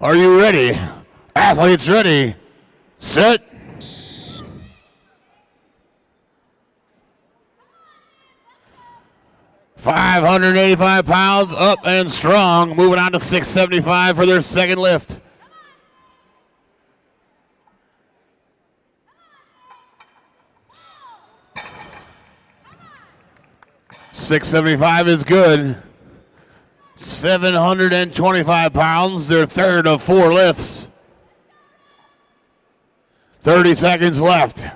Are you ready? Athletes ready. Set. £585 up and strong. Moving on to 675 for their second lift. $675 is good. 725 pounds, their third of 4 lifts. 30 seconds left.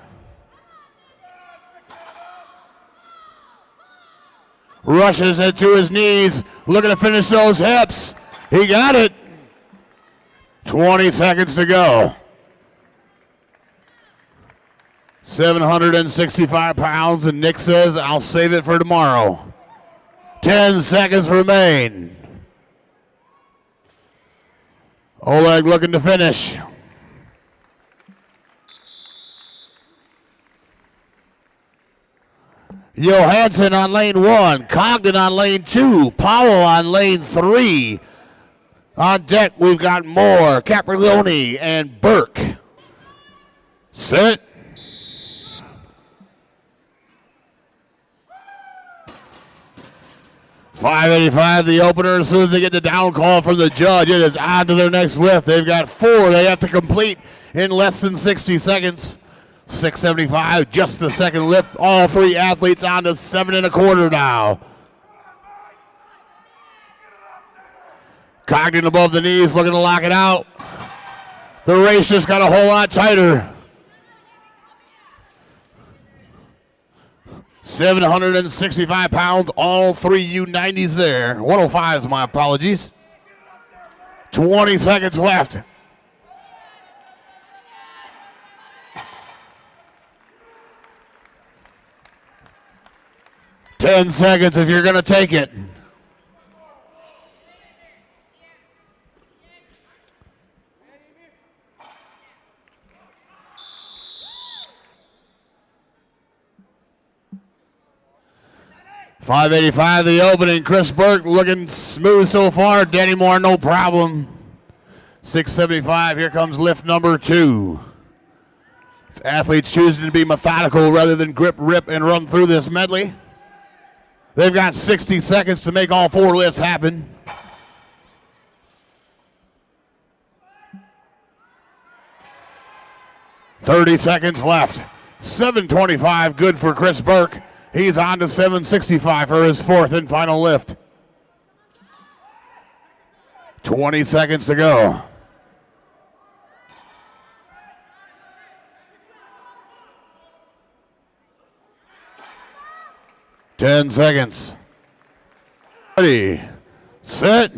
Rushes it to his knees, looking to finish those hips. He got it. 20 seconds to go. 765 pounds, and Nick says, I'll save it for tomorrow. 10 seconds remain. Oleg looking to finish. Johansson on lane 1, Cogden on lane 2, Powell on lane 3. On deck, we've got Moore, Capriglione, and Burke. Set. $585, the opener. As soon as they get the down call from the judge, it is on to their next lift. They've got 4 they have to complete in less than 60 seconds. $675, just the second lift. All 3 athletes on to 7 1/4 now. Cogden above the knees, looking to lock it out. The race just got a whole lot tighter. 765 pounds, all 3 U90s there. 105s, my apologies. 20 seconds left. Ten seconds if you're going to take it. $585 the opening. Chris Burke looking smooth so far. Danny Moore, no problem. $675, here comes lift number 2. Athletes choosing to be methodical rather than grip, rip, and run through this medley. They've got 60 seconds to make all 4 lifts happen. $30 seconds left. 725, good for Chris Burke. He's on to 765 for his 4th and final lift. 20 seconds to go. Ten seconds. Ready, set.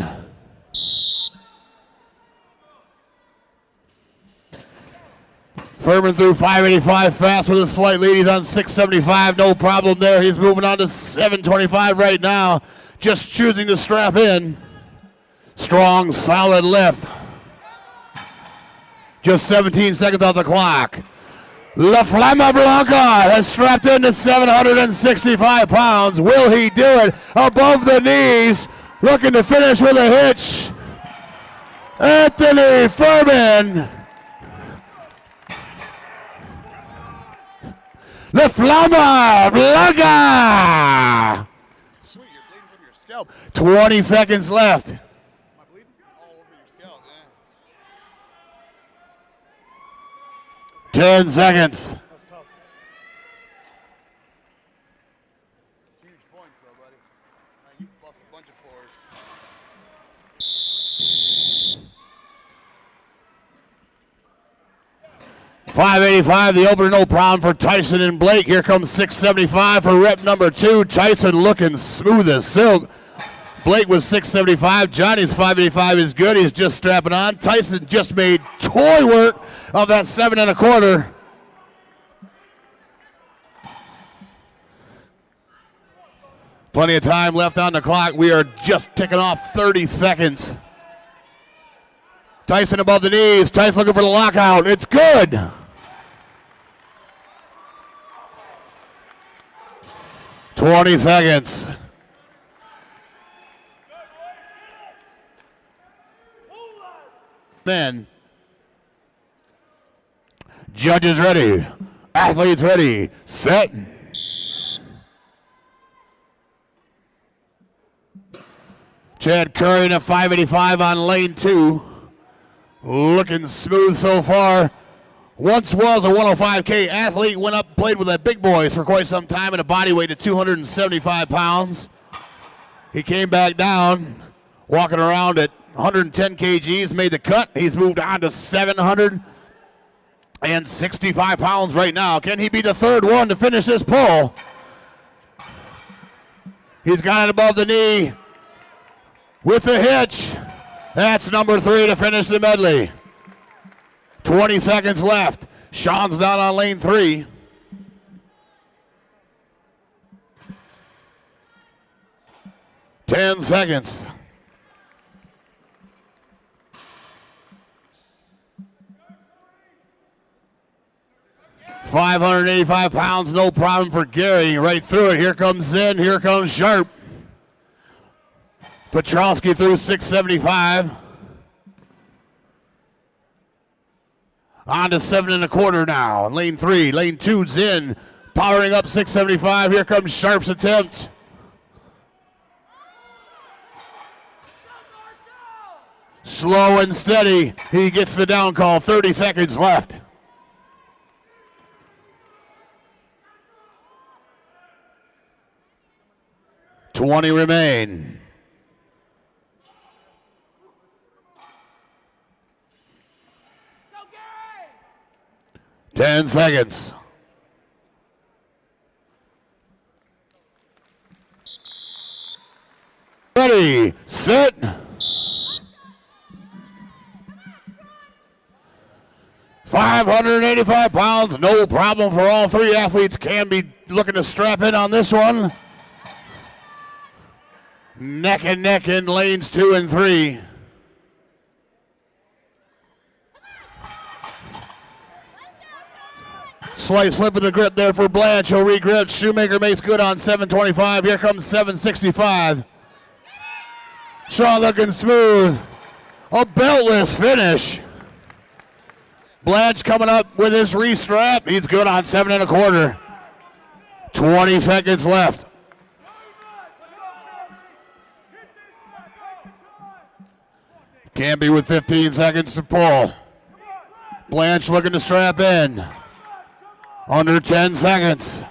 Furman through 585 fast with a slight lead. He's on 675, no problem there. He's moving on to 725 right now. Just choosing to strap in. Strong, solid lift. Just 17 seconds off the clock. La Flama Blanca has strapped into 765 pounds. Will he do it? Above the knees, looking to finish with a hitch. Anthony Furman. La Flama Blanca. Sweet, you're bleeding from your scalp. 20 seconds left. Am I bleeding? All over your scalp, yeah. 10 seconds. That was tough. Huge points, though, buddy. You lost a bunch of floors. $585, the opener, no problem for Tyson and Blake. Here comes 675 for rep number 2. Tyson looking smooth as silk. Blake was 675. Johnny's 585 is good. He's just strapping on. Tyson just made toy work of that 7 1/4. Plenty of time left on the clock. We are just ticking off 30 seconds. Tyson above the knees. Tyson looking for the lockout. It's good. $20 seconds. men. Judges ready. Athletes ready. Set. Chad Curry in a 585 on lane 2. Looking smooth so far. Once was a 105K athlete, went up, played with the big boys for quite some time at a body weight of 275 pounds. He came back down, walking around at 110 kgs, made the cut. He's moved on to 765 pounds right now. Can he be the third one to finish this pull? He's got it above the knee with the hitch. That's number 3 to finish the medley. 20 seconds left. Sean's down on lane 3. Ten seconds. £585, no problem for Gary. Right through it. Here comes Zen. Here comes Sharp. Petrowski through 675. On to 7.25 now. Lane 3, lane 2, Zen powering up 675. Here comes Sharp's attempt. Slow and steady. He gets the down call. 30 seconds left. $20 remain. 10 seconds. Ready, set. £585, no problem for all 3 athletes. Can be looking to strap in on this one. Neck and neck in lanes 2 and 3. Slight slip of the grip there for Blanche. He'll regrip. Shoemaker makes good on 725. Here comes 765. Shaw looking smooth. A beltless finish. Blanche coming up with his restrap. He's good on 7.25. 20 seconds left. Canby with 15 seconds to pull. Blanche looking to strap in. Under 10 seconds.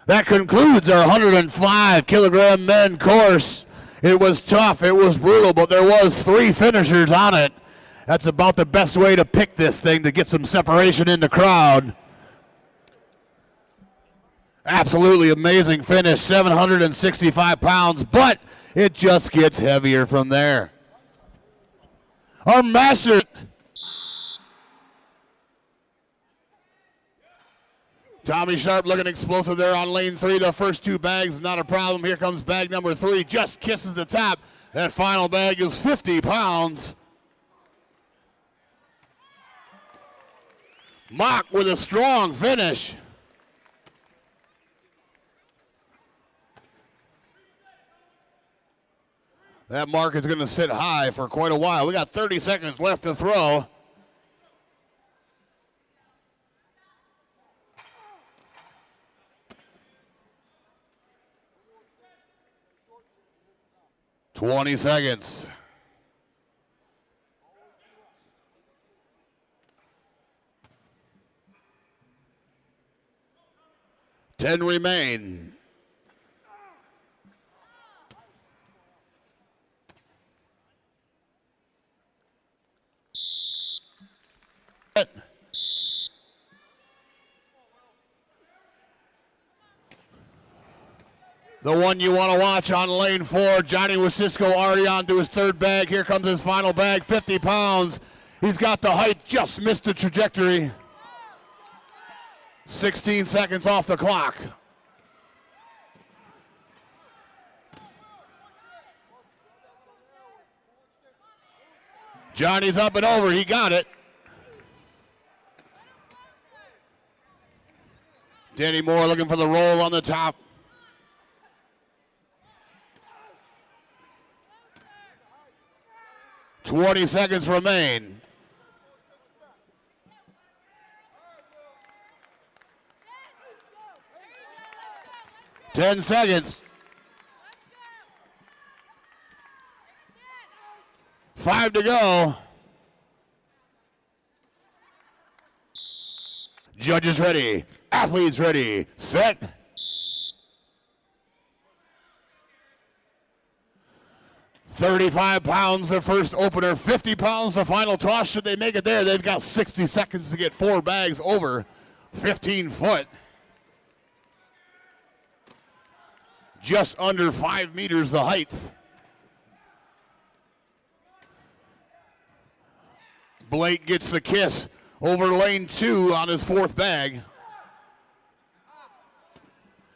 That concludes our 105 kilogram men course. It was tough, it was brutal, but there was 3 finishers on it. That's about the best way to pick this thing to get some separation in the crowd. Absolutely amazing finish, 765 pounds, but it just gets heavier from there. Our master. Tommy Sharp looking explosive there on lane 3. The first 2 bags, not a problem. Here comes bag number 3, just kisses the top. That final bag is 50 pounds. Mock with a strong finish. That mark is going to sit high for quite a while. We got 30 seconds left to throw. $20 seconds. $10 remain. The one you want to watch on lane 4, Johnny Wasisco already on to his 3rd bag. Here comes his final bag, 50 pounds. He's got the height, just missed the trajectory. 16 seconds off the clock. Johnny's up and over. He got it. Danny Moore looking for the roll on the top. "20 seconds remain. "10 seconds. 5 to go. Judges ready. Athletes ready. Set. £35 the first opener, £50 the final toss. Should they make it there, they've got 60 seconds to get 4 bags over 15 foot. Just under 5 meters the height. Blake gets the kiss over lane 2 on his 4th bag.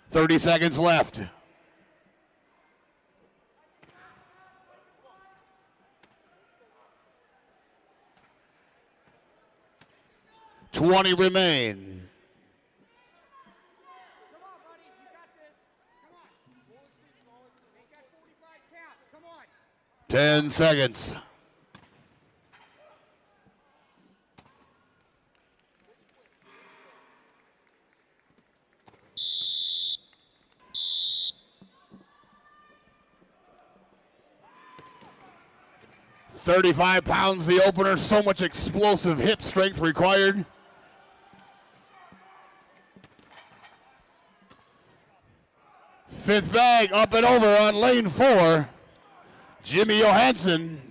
30 seconds left. $20 remain. Come on, buddy. You got this. Come on. Make that 45 count. Come on. 10 seconds. £35 the opener, so much explosive hip strength required. Fifth bag up and over on lane 4. Jimmy Johansson.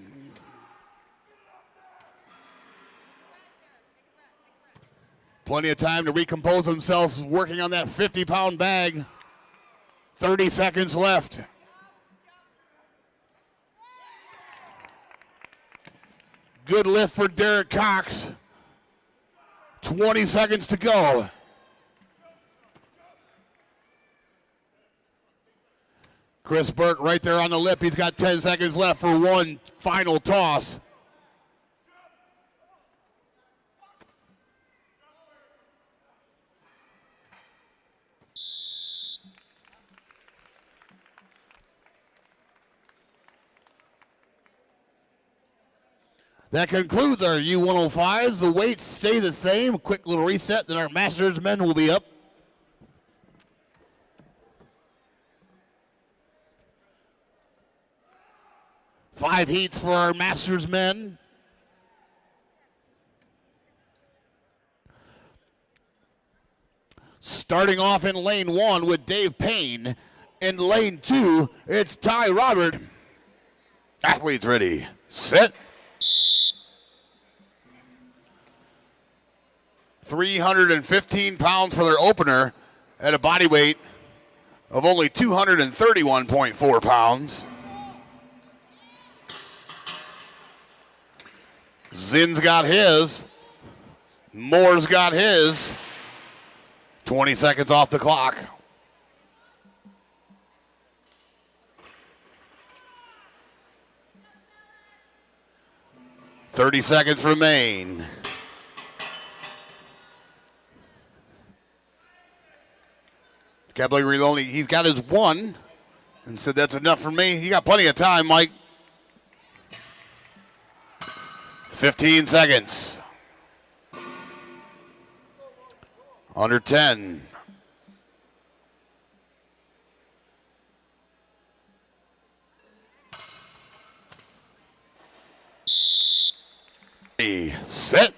Plenty of time to recompose themselves working on that 50-pound bag. 30 seconds left. Good lift for Derek Cox. 20 seconds to go. Chris Burke right there on the lip. He's got 10 seconds left for one final toss. That concludes our U105s. The weights stay the same. Quick little reset, then our Masters men will be up. Five heats for our Masters men. Starting off in lane 1 with Dave Payne. In lane 2, it's Ty Robert. Athletes ready, set. 315 pounds for their opener at a body weight of only 231.4 pounds. Zinn's got his. Moore's got his. 20 seconds off the clock. $30 seconds remain. Kepler only, he's got his one and said that's enough for me. You got plenty of time, Mike. 15 seconds. Under 10. Set.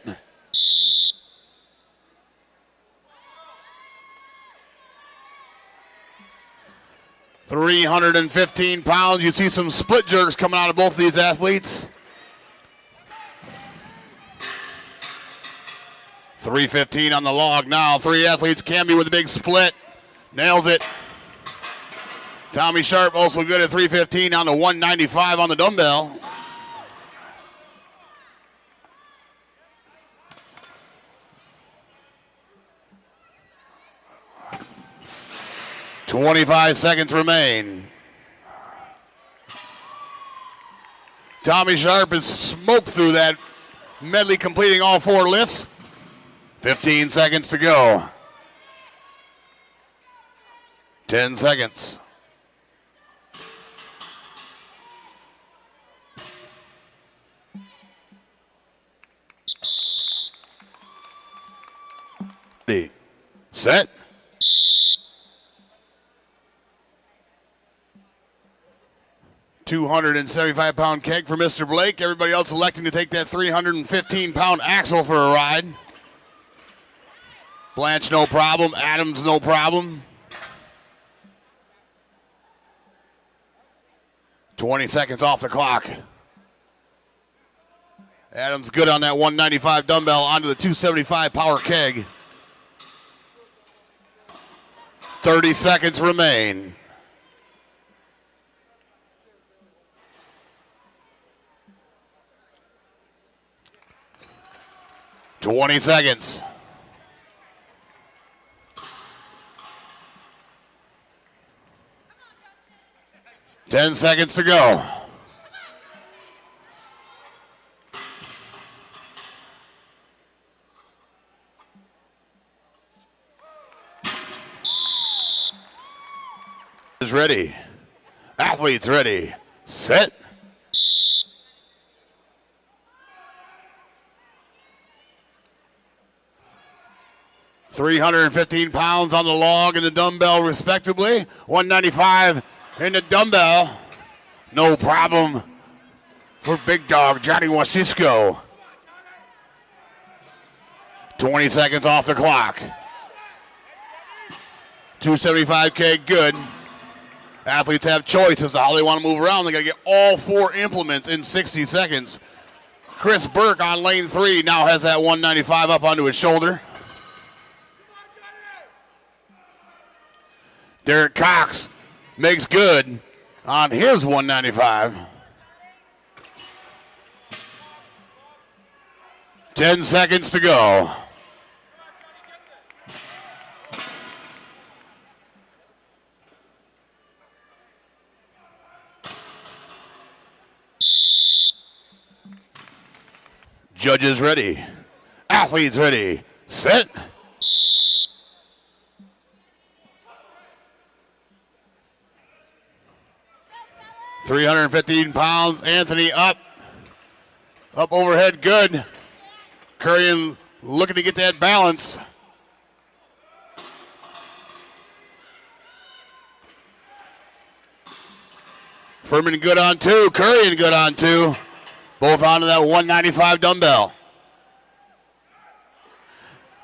£315. You see some split jerks coming out of both of these athletes. 315 on the log now. 3 athletes. Camby with a big split. Nails it. Tommy Sharp also good at 315 down to 195 on the dumbbell. $25 seconds remain. Tommy Sharp has smoked through that medley, completing all 4 lifts. 15 seconds to go. 10 seconds. Ready, set. $275-pound keg for Mr. Blake. Everybody else electing to take that 315-pound axle for a ride. Blanche, no problem. Adams, no problem. 20 seconds off the clock. Adams good on that 195 dumbbell onto the 275 power keg. 30 seconds remain. $20 seconds. $10 seconds to go. Is ready. Athletes ready. Set. £315 on the log and the dumbbell respectively. 195 in the dumbbell. No problem for big dog Johnny Wasisco. 20 seconds off the clock. 275K good. Athletes have choice as to how they want to move around. They got to get all 4 implements in 60 seconds. Chris Burke on lane 3 now has that 195 up onto his shoulder. Derek Cox makes good on his 195. 10 seconds to go. Judges ready. Athletes ready. Set. £315. Anthony up. Up overhead, good. Curry looking to get that balance. Furman good on 2. Curry good on 2. Both onto that 195 dumbbell.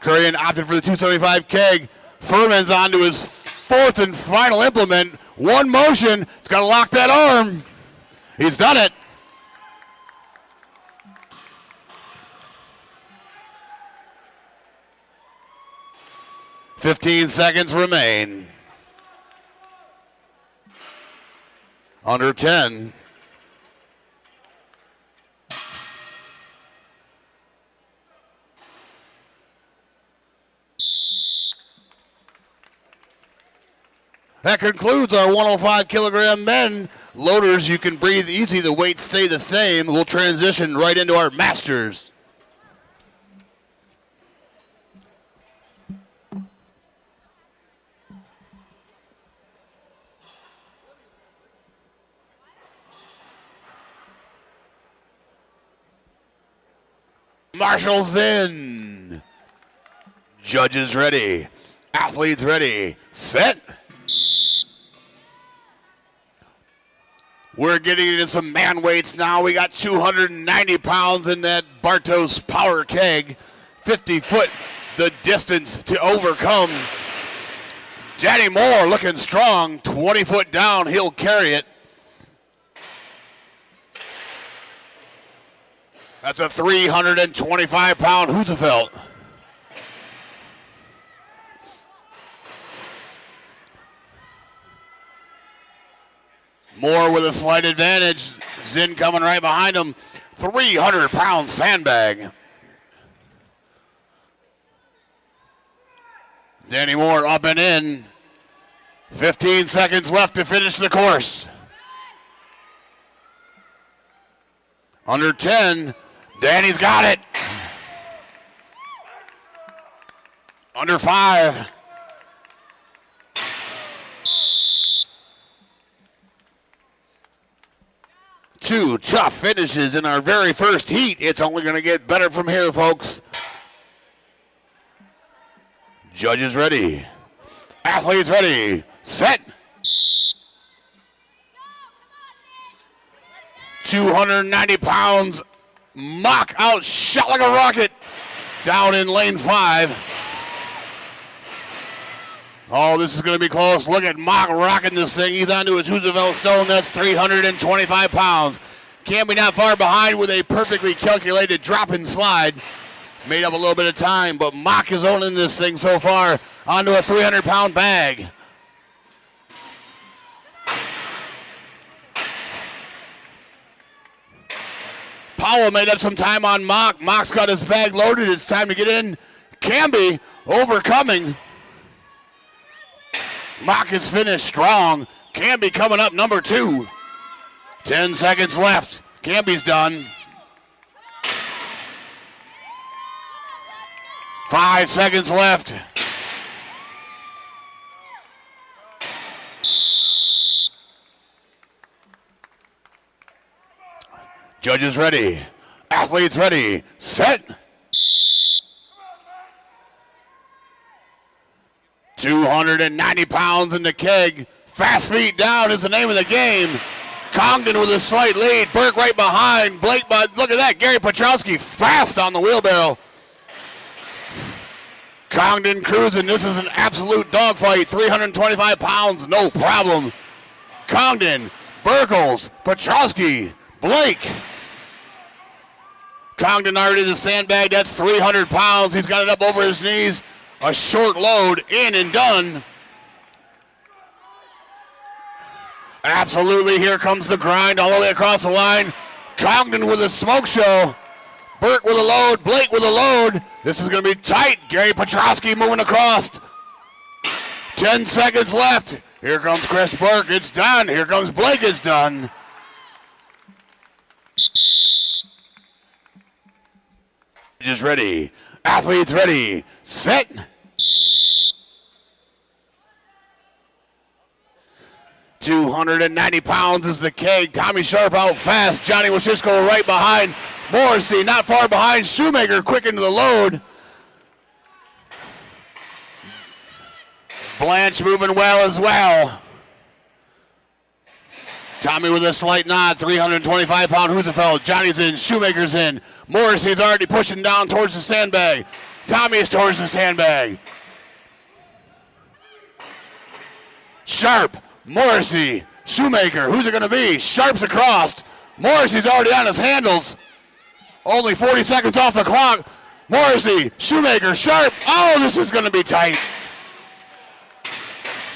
Curry opted for the 275 keg. Furman's onto his 4th and final implement. One motion. It's got to lock that arm. He's done it. $15 seconds remain. Under 10. That concludes our 105 kilogram men. Loaders, you can breathe easy. The weights stay the same. We'll transition right into our masters. Marshall's in. Judges ready. Athletes ready. Set. We're getting into some man weights now. We got 290 pounds in that Bartos power keg. 50 foot the distance to overcome. Danny Moore looking strong. 20 foot down, he'll carry it. That's a 325 pound Huzefeld. Moore with a slight advantage. Zinn coming right behind him. 300 pound sandbag. Danny Moore up and in. 15 seconds left to finish the course. Under 10. Danny's got it. Under 5. Two tough finishes in our very first heat. It's only going to get better from here, folks. Judges ready. Athletes ready. Set. 290 pounds. Mock out, shot like a rocket. Down in lane 5. Oh, this is going to be close. Look at Mock rocking this thing. He's onto his Roosevelt Stone. That's 325 pounds. Camby not far behind with a perfectly calculated drop and slide. Made up a little bit of time, but Mock is owning this thing so far onto a 300-pound bag. Powell made up some time on Mock. Mock's got his bag loaded. It's time to get in. Camby overcoming. Mock is finished strong. Camby coming up number 2. 10 seconds left. Camby's done. 5 seconds left. Judges ready. Athletes ready. Set. 290 pounds in the keg. Fast feet down is the name of the game. Congdon with a slight lead. Burke right behind. Blake, but look at that. Gary Petrowski fast on the wheelbarrow. Congdon cruising. This is an absolute dogfight. 325 pounds, no problem. Congdon, Burkles, Petrowski, Blake. Congdon already the sandbag. That's 300 pounds. He's got it up over his knees. A short load, in and done. Absolutely, here comes the grind all the way across the line. Congdon with a smoke show. Burke with a load, Blake with a load. This is going to be tight. Gary Petrowski moving across. 10 seconds left. Here comes Chris Burke, it's done. Here comes Blake, it's done. Just ready. Athletes ready. Set. $290 pounds is the keg. Tommy Sharp out fast. Johnny Washishko right behind. Morrissey not far behind. Shoemaker quick into the load. Blanche moving well as well. Tommy with a slight nod. 325-pound Hoosefeld. Johnny's in. Shoemaker's in. Morrissey's already pushing down towards the sandbag. Tommy is towards the sandbag. Sharp, Morrissey, Shoemaker. Who's it going to be? Sharp's across. Morrissey's already on his handles. Only 40 seconds off the clock. Morrissey, Shoemaker, Sharp. Oh, this is going to be tight.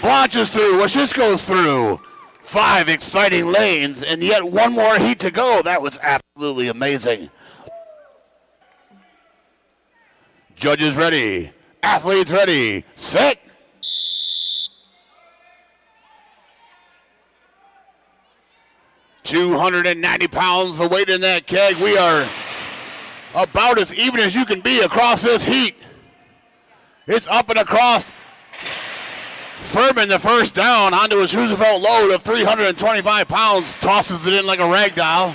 Blanche is through. Washishko's through. 5 exciting lanes, and yet one more heat to go. That was absolutely amazing. Judges ready. Athletes ready. Set. $290 pounds, the weight in that keg. We are about as even as you can be across this heat. It's up and across. Furman, the first down, onto his Roosevelt load of 325 pounds, tosses it in like a rag doll.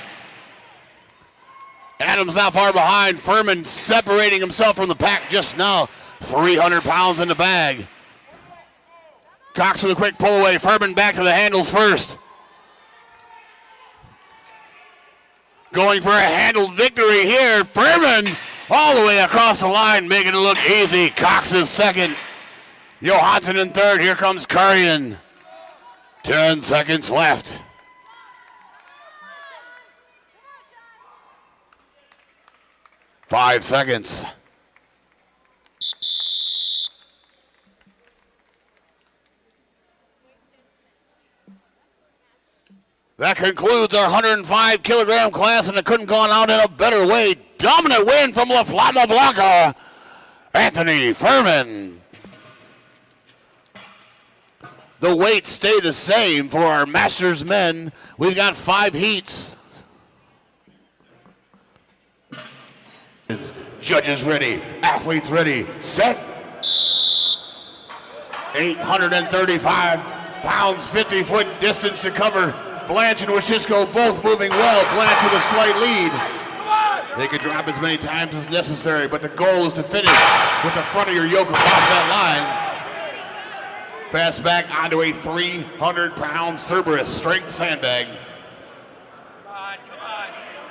Adams not far behind. Furman separating himself from the pack just now. 300 pounds in the bag. Cox with a quick pull away. Furman back to the handles first. Going for a handled victory here. Furman all the way across the line, making it look easy. Cox is second. Johansson in third. Here comes Kurian. 10 seconds left. Five seconds. That concludes our 105-kilogram class, and it couldn't gone out in a better way. Dominant win from La Flama Blanca, Anthony Furman. The weights stay the same for our Masters men. We've got 5 heats. Judges ready, athletes ready, set. 835 pounds, 50-foot distance to cover. Blanche and Wachisco both moving well. Blanche with a slight lead. They could drop as many times as necessary, but the goal is to finish with the front of your yoke across that line. Fast back onto a 300-pound Cerberus strength sandbag.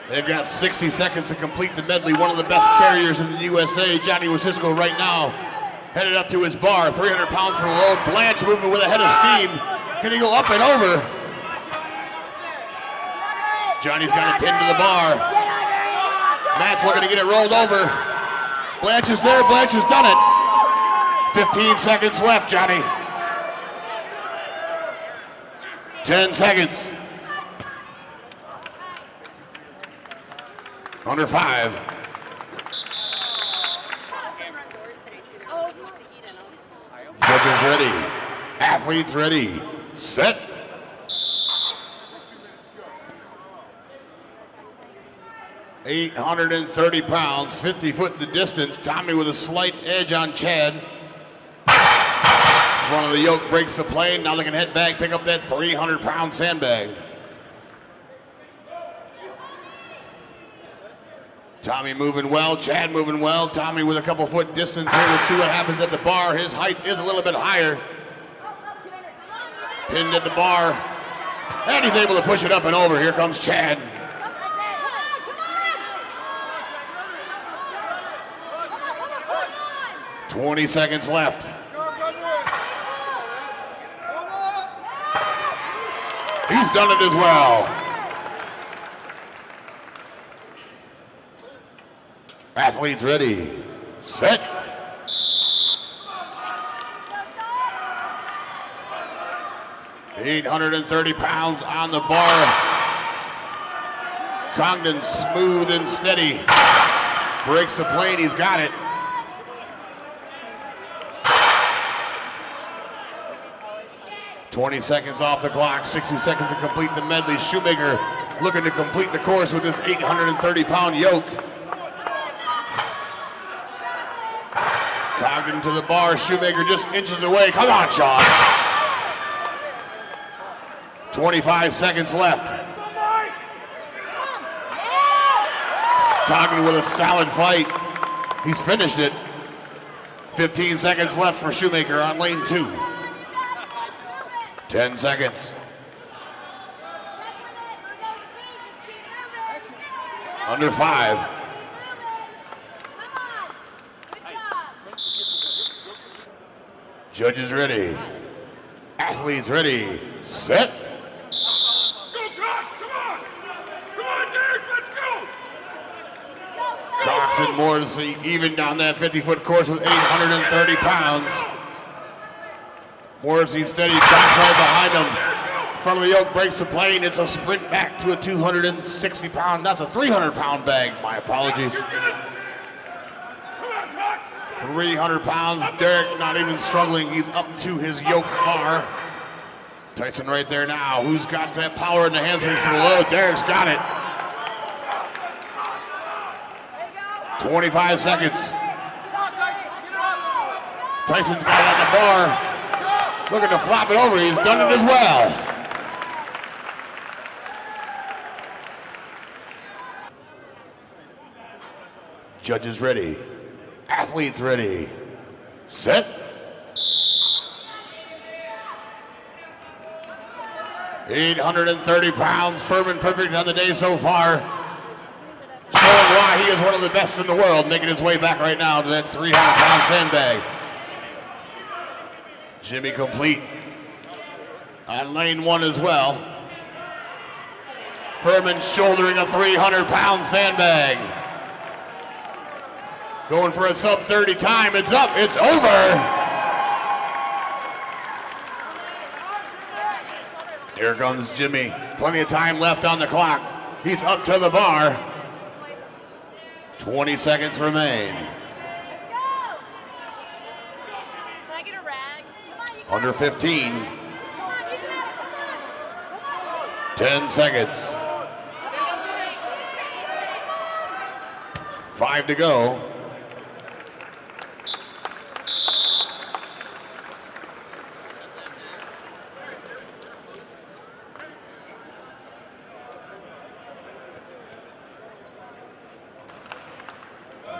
They've got 60 seconds to complete the medley. One of the best carriers in the USA, Johnny Wachisco, right now, headed up to his bar. 300 pounds for the load. Blanche moving with a head of steam. Can he go up and over? Johnny's got it pinned to the bar. Matt's looking to get it rolled over. Blanche is there. Blanche has done it. 15 seconds left, Johnny. 10 seconds. Under 5. Judges ready. Athletes ready. Set. $830 pounds, 50 foot the distance. Tommy with a slight edge on Chad. Front of the yoke breaks the plane. Now they can head back, pick up that 300-pound sandbag. Tommy moving well, Chad moving well. Tommy with a couple foot distance here. Let's see what happens at the bar. His height is a little bit higher. Pinned at the bar. And he's able to push it up and over. Here comes Chad. "20 seconds left. He's done it as well. Athletes ready, set. $830 pounds on the bar. Congdon smooth and steady. Breaks the plane, he's got it. "20 seconds off the clock, 60 seconds to complete the medley. Shoemaker looking to complete the course with his 830-pound yoke. Congdon to the bar, Shoemaker just inches away. Come on, Sean. 25 seconds left. Congdon with a solid fight. He's finished it. 15 seconds left for Shoemaker on lane 2. 10 seconds. Under 5. Judges ready. Athletes ready. Set. Let's go, Cox! Come on! Come on, Derek! Let's go! Cox and Morrissey even down that 50-foot course with 830 pounds. Morrissey steady, Cox right behind him. Front of the yoke breaks the plane. It's a sprint back to a 260-pound, that's a 300-pound bag. My apologies. 300 pounds. Derek not even struggling. He's up to his yoke bar. Tyson right there now. Who's got that power in the hamstrings for the load? Derek's got it. 25 seconds. Tyson's got it on the bar. Looking to flop it over. He's done it as well. Judges ready. Athletes ready. Set. $830 pounds, firm and perfect on the day so far. Showing why he is one of the best in the world, making his way back right now to that 300-pound sandbag. Jimmy complete on lane 1 as well. Furman shouldering a 300-pound sandbag. Going for a sub-30 time. It's up. It's over. Here comes Jimmy. Plenty of time left on the clock. He's up to the bar. 20 seconds remain. Can I get a rag? Under 15. 10 seconds. 5 to go.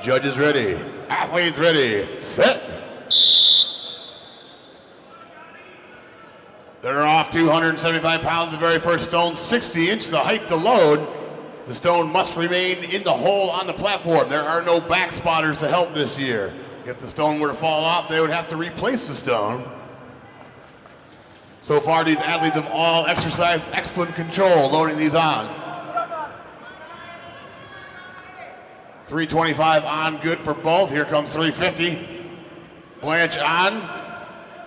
Judges ready. Athletes ready. Set. They're off 275 pounds, the very first stone, 60-inch, the height, the load. The stone must remain in the hole on the platform. There are no back spotters to help this year. If the stone were to fall off, they would have to replace the stone. So far, these athletes have all exercised excellent control loading these on. 325 on, good for both. Here comes 350. Blanche on,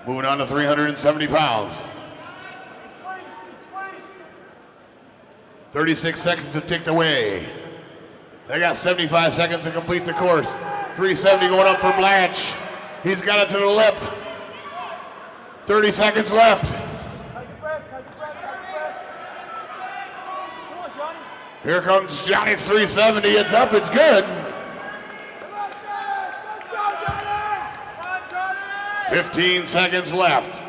moving on to 370 pounds. 36 seconds have ticked away. They got 75 seconds to complete the course. 370 going up for Blanche. He's got it to the lip. 30 seconds left. Here comes Johnny 370. It's up, it's good. 15 seconds left.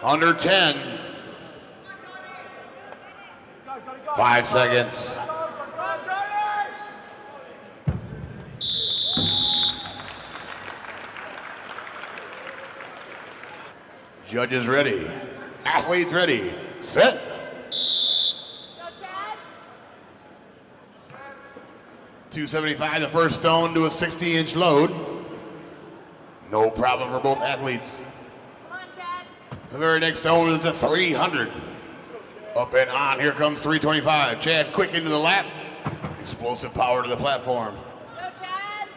Under 10. 5 seconds. Judges ready. Athletes ready. Set. 275, the first stone to a 60-inch load. No problem for both athletes. Come on, Chad. The very next stone is a 300. Up and on, here comes 325. Chad quick into the lap. Explosive power to the platform. Go, Chad.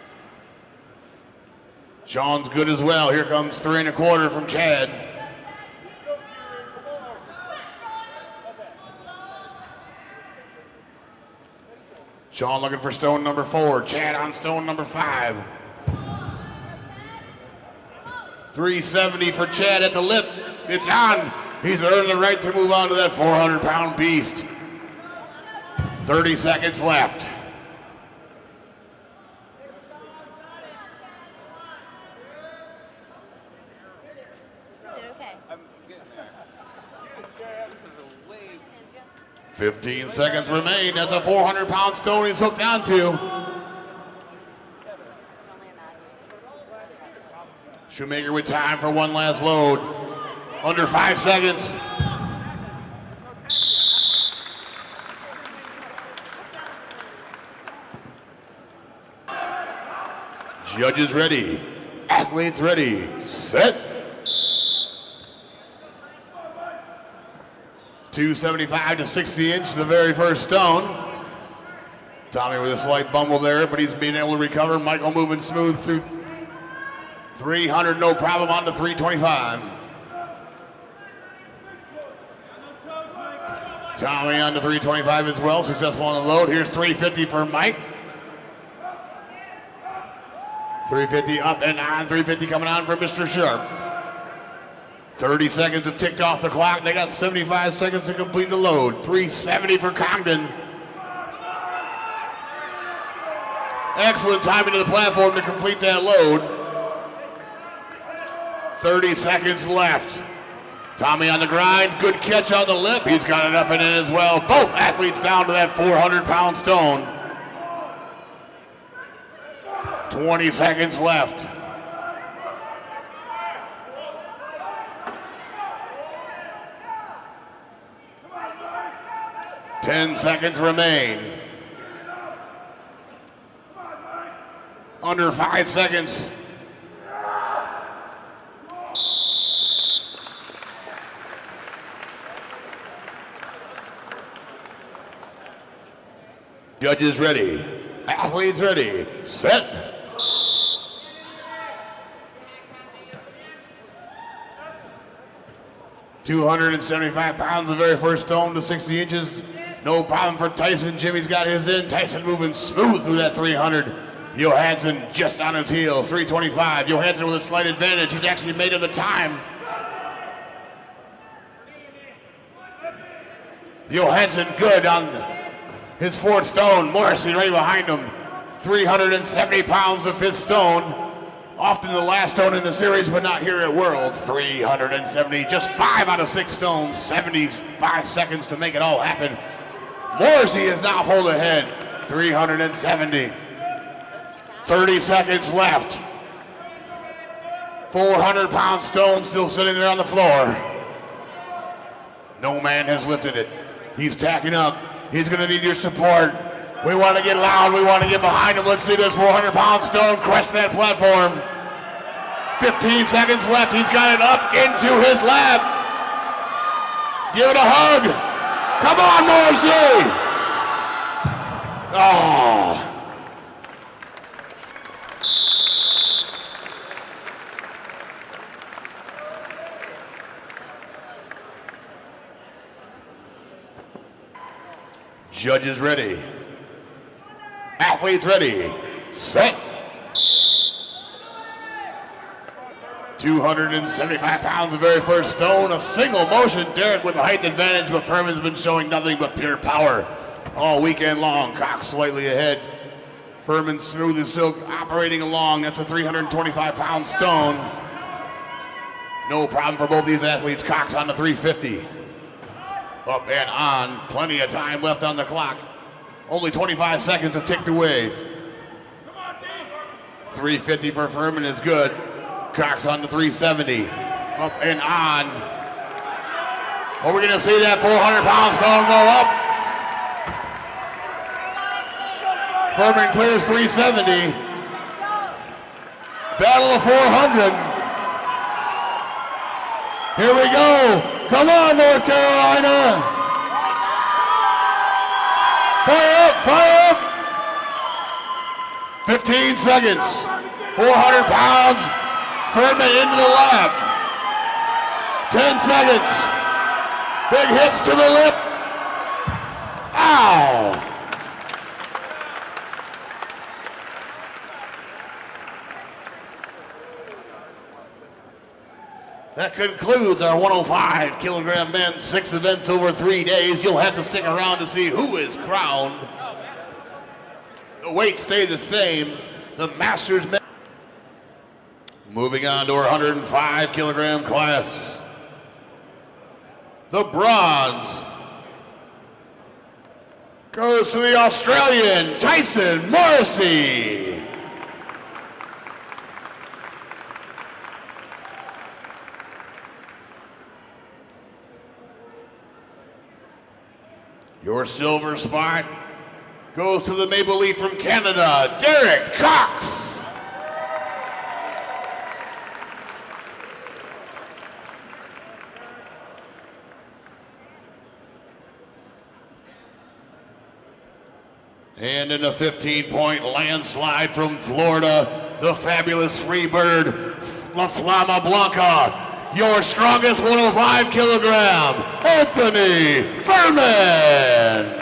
Sean's good as well. Here comes 3 1/4 from Chad. Sean looking for stone number 4. Chad on stone number 5. 370 for Chad at the lip. It's on. He's earned the right to move on to that 400-pound beast. 30 seconds left. Did okay. 15 seconds remain. That's a 400-pound stone he's hooked onto. Shoemaker with time for one last load. Under 5 seconds. Judges ready. Athletes ready. Set. 275 to 60-inch, the very first stone. Tommy with a slight bumble there, but he's being able to recover. Michael moving smooth through 300, no problem, on to 325. Tommy on to 325 as well, successful on the load. Here's 350 for Mike. 350 up and on, 350 coming on for Mr. Sharp. 30 seconds have ticked off the clock. They got 75 seconds to complete the load. 370 for Congdon. Excellent timing to the platform to complete that load. 30 seconds left. Tommy on the grind, good catch on the lip. He's got it up and in as well. Both athletes down to that 400-pound stone. 20 seconds left. 10 seconds remain. Under 5 seconds. Judges ready. Athletes ready. Set. £275, the very first stone to 60 inches. No problem for Tyson. Jimmy's got his in. Tyson moving smooth through that 300. Johansson just on his heels. 325. Johansson with a slight advantage. He's actually made it the time. Johansson good on his 4th stone. Morrissey right behind him. 370 pounds of 5th stone. Often the last stone in the series, but not here at Worlds. 370, just 5 out of 6 stones. 75 seconds to make it all happen. Morrissey has now pulled ahead, 370. 30 seconds left. 400-pound stone still sitting there on the floor. No man has lifted it. He's tacking up. He's gonna need your support. We want to get loud. We want to get behind him. Let's see this 400-pound stone crest that platform. 15 seconds left. He's got it up into his lap. Give it a hug. Come on, Morrissey. Oh. Judges ready. Athletes ready. Set. 275 pounds, the very first stone. A single motion. Derek with a height advantage, but Furman's been showing nothing but pure power all weekend long. Cox slightly ahead. Furman smooth as silk, operating along. That's a 325-pound stone. No problem for both these athletes. Cox on the 350. Up and on. Plenty of time left on the clock. Only 25 seconds have ticked away. 350 for Furman is good. Cox on the 370. Up and on. Are we going to see that 400-pound stone go up? Furman clears 370. Battle of 400. Here we go. Come on, North Carolina. Fire up, fire up. 15 seconds. 400 pounds. Furman into the lap. 10 seconds. Big hips to the lip. Ow. That concludes our 105-kilogram men's 6 events over 3 days. You'll have to stick around to see who is crowned. The weights stay the same. The Masters men. Moving on to our 105-kilogram class. The bronze goes to the Australian Tyson Morrissey. Your silver spot goes to the Maple Leaf from Canada, Derek Cox. And in a 15-point landslide from Florida, the fabulous Freebird, La Flama Blanca. Your strongest 105 kilogram, Anthony Furman.